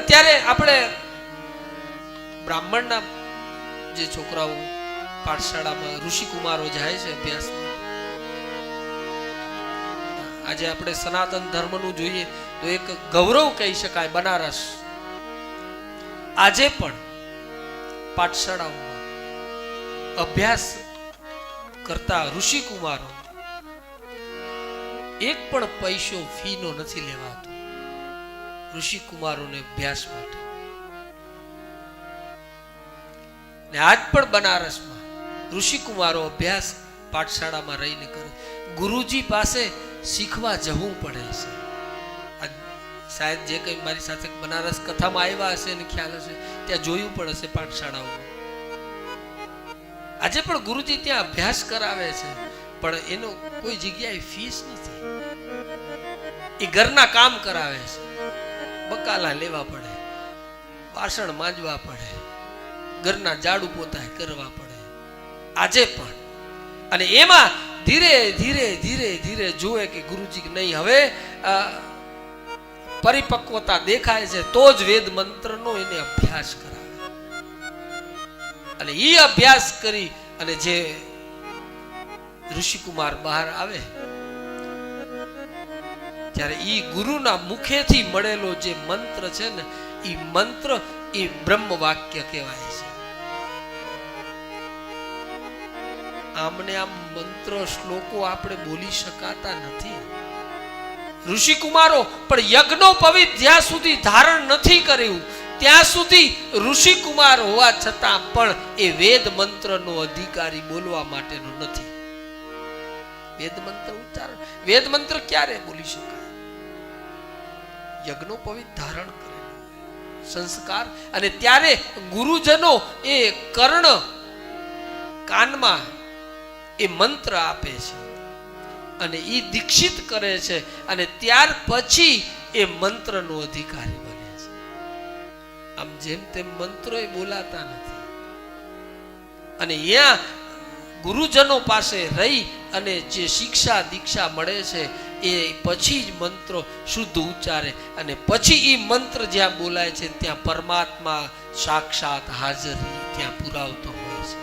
અત્યારે આપણે બ્રાહ્મણના જે છોકરાઓ પાઠશાળામાં ઋષિકુમારો જાય છે અભ્યાસમાં, આજે આપણે સનાતન ધર્મનું જોઈએ તો એક ગૌરવ કહી શકાય. બનારસ આજે પણ પાઠશાળાઓમાં અભ્યાસ કરતા ઋષિકુમારો એક પણ પૈસો ફીનો નથી લેવાતો ઋષિકુમારોને અભ્યાસ માટે. ને આજ પણ બનારસમાં ઋષિકુમારો અભ્યાસ પાઠશાળામાં રહીને કરે. ગુરુજી પાસે શીખવા જવું પડે છે. શાયદ જે કઈ મારી સાથે બનારસ કથામાં આવ્યા હશે ને ખ્યાલ હશે, ત્યાં જોયું પણ હશે પાઠશાળાઓમાં. આજે પણ ગુરુજી ત્યાં અભ્યાસ કરાવે છે, પણ એનો કોઈ જગ્યાએ ફીસ નથી. એ ઘરના કામ કરાવે છે, બકાલા લેવા પડે, વાસણ માંજવા પડે, ઘરના ઝાડુ પોતા કરવા પડે આજે પણ. અને એમાં ધીરે ધીરે ધીરે ધીરે જોવે કે ગુરુજી નહીં હવે પરિપક્વતા દેખાય છે તો જ વેદ મંત્રનો એને અભ્યાસ કરાવે. અને એ અભ્યાસ કરી અને જે ઋષિકુમાર બહાર આવે ત્યારે ઈ ગુરુના મુખેથી મળેલો જે મંત્ર છે ને, ઈ મંત્ર એ બ્રહ્મ વાક્ય કહેવાય છે. આમને આમ મંત્ર શ્લોકો આપણે બોલી શકાતા નથી. ઋષિકુમારો પણ યજ્ઞોપવિત જ્યાં સુધી ધારણ નથી કર્યું ત્યાં સુધી ઋષિકુમાર હોવા છતાં પણ એ વેદ મંત્રનો અધિકારી બોલવા માટેનો નથી. વેદ મંત્ર ઉચ્ચારણ, વેદ મંત્ર ક્યારે બોલી શકાય? યજ્ઞોપવિત ધારણ કરેલું સંસ્કાર. અને ત્યારે ગુરુજનો એ કર્ણ કાનમાં એ મંત્ર આપે છે અને એ દીક્ષિત કરે છે અને ત્યાર પછી એ મંત્રનો અધિકારી બને છે. આમ જેમ તેમ મંત્રો એ બોલાતા નથી. અને અહીંયા ગુરુજનો પાસે રહી અને જે શિક્ષા દીક્ષા મળે છે એ પછી જ મંત્રો શુદ્ધ ઉચ્ચારે અને પછી એ મંત્ર જ્યાં બોલાય છે ત્યાં પરમાત્મા સાક્ષાત હાજરી ત્યાં પુરાવતો હોય છે.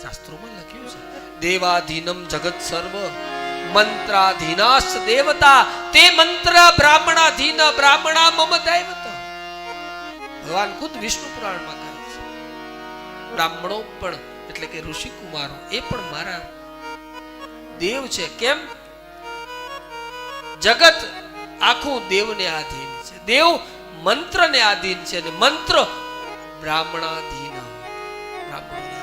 શાસ્ત્રોમાં લખ્યું છે દેવાધીનમ જગત સર્વ મંત્રાધીનાસ દેવતા તે મંત્ર બ્રાહ્મણાધીન બ્રાહ્મણા મમ દૈવત. ભગવાન ખુદ વિષ્ણુ પુરાણમાં કહે છે બ્રાહ્મણો પણ એટલે કે ઋષિકુમારો એ પણ મારા દેવ છે. કેમ? જગત આખું દેવને આધીન છે, દેવ મંત્રને આધીન છે અને મંત્ર બ્રાહ્મણાધીન બ્રાહ્મણો